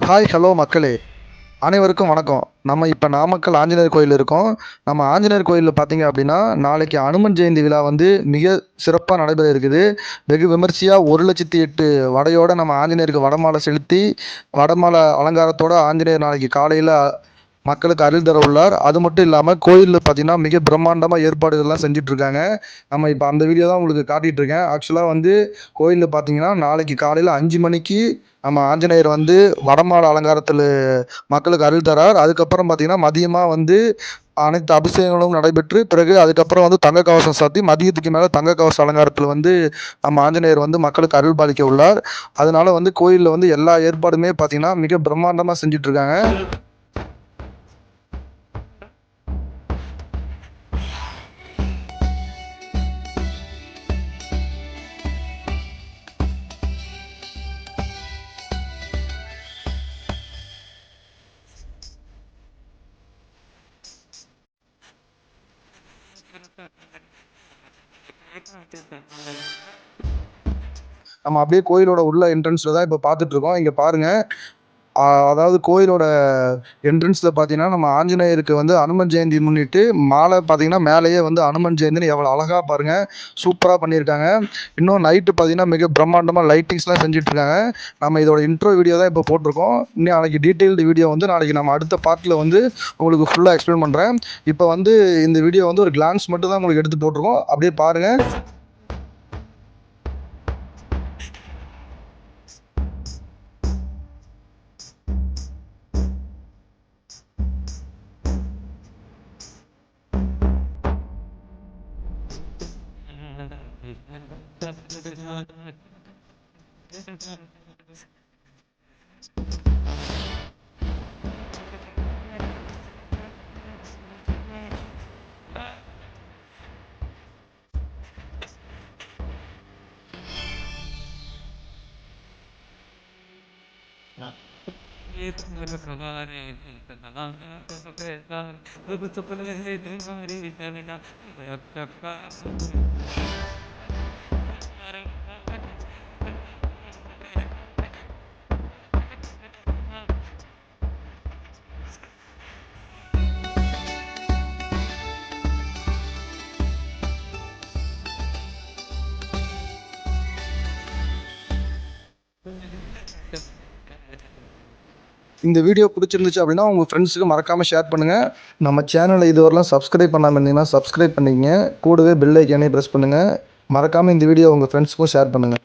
Hi hello மக்களே! அனைவருக்கும் வணக்கம். நம்ம இப்ப நாமக்கல் ஆஞ்சநேயர் கோயில் இருக்கோம். நம்ம ஆஞ்சநேயர் கோயில்ல பார்த்தீங்க அப்படின்னா, நாளைக்கு அனுமன் ஜெயந்தி விழா வந்து மிக சிறப்பா நடைபெற இருக்குது. வெகு விமர்சையா 1,08,000 வடையோட நம்ம ஆஞ்சநேயருக்கு வடமாலை செலுத்தி, வடமாலை அலங்காரத்தோட ஆஞ்சநேயர் நாளைக்கு காலையில மக்களுக்கு அருள் தர உள்ளார். அது மட்டும் இல்லாம கோயில்ல பார்த்தீங்கன்னா, மிக பிரம்மாண்டமா ஏற்பாடுகள்லாம் செஞ்சுட்டு இருக்காங்க. நம்ம இப்ப அந்த வீடியோ தான் உங்களுக்கு காட்டிட்டு இருக்கேன். ஆக்சுவலா வந்து கோயில்ல பார்த்தீங்கன்னா, நாளைக்கு காலையில 5 மணிக்கு நம்ம ஆஞ்சநேயர் வந்து வடமாலை அலங்காரத்தில மக்களுக்கு அருள் தரார். அதுக்கப்புறம் பார்த்தீங்கன்னா, மதியமா வந்து அனைத்து அபிஷேகங்களும் நடைபெற்று, பிறகு அதுக்கப்புறம் வந்து தங்க கவசம் சாத்தி, மதியத்துக்கு மேல தங்க கவச அலங்காரத்தில வந்து நம்ம ஆஞ்சநேயர் வந்து மக்களுக்கு அருள் பாலிக்க உள்ளார். அதனால வந்து கோயில்ல வந்து எல்லா ஏற்பாடுமே பார்த்தீங்கன்னா, மிக பிரம்மாண்டமா செஞ்சுட்டு இருக்காங்க. நம்ம அப்படியே கோயிலோட உள்ள என்ட்ரன்ஸ்ல தான் இப்ப பார்த்துட்டு இருக்கோம். இங்க பாருங்க. அதாவது கோயிலோட என்ட்ரன்ஸ்ல பார்த்தீங்கன்னா, நம்ம ஆஞ்சநேயருக்கு வந்து அனுமன் ஜெயந்தி முன்னிட்டு மாலை பார்த்தீங்கன்னா, மேலேயே வந்து அனுமன் ஜெயந்தின்னு எவ்வளோ அழகா பாருங்க. சூப்பரா பண்ணியிருக்காங்க. இன்னும் நைட்டு பார்த்தீங்கன்னா, மிக பிரம்மாண்டமா லைட்டிங்ஸ்லாம் செஞ்சுட்டு இருக்காங்க. நம்ம இதோட இன்ட்ரோ வீடியோ தான் இப்போ போட்டிருக்கோம். இன்னும் நாளைக்கு டீட்டெயில்டு வீடியோ வந்து நாளைக்கு நம்ம அடுத்த பார்ட்ல வந்து உங்களுக்கு ஃபுல்லா எக்ஸ்பிளைன் பண்றேன். இப்போ வந்து இந்த வீடியோ வந்து ஒரு கிளான்ஸ் மட்டும் தான் உங்களுக்கு எடுத்து போட்டிருக்கோம். அப்படியே பாருங்க. இந்த வீடியோ பிடிச்சிருந்துச்சு அப்படின்னா, உங்க ஃப்ரெண்ட்ஸுக்கு மறக்காம ஷேர் பண்ணுங்க. நம்ம சேனலை இதுவரைலாம் சப்ஸ்கிரைப் பண்ணாம இருந்தீங்கன்னா, சப்ஸ்கிரைப் பண்ணிக்கங்க. கூடவே பெல் ஐக்கானையும் பிரஸ் பண்ணுங்க. மறக்காம இந்த வீடியோ உங்க ஃப்ரெண்ட்ஸுக்கும் ஷேர் பண்ணுங்க.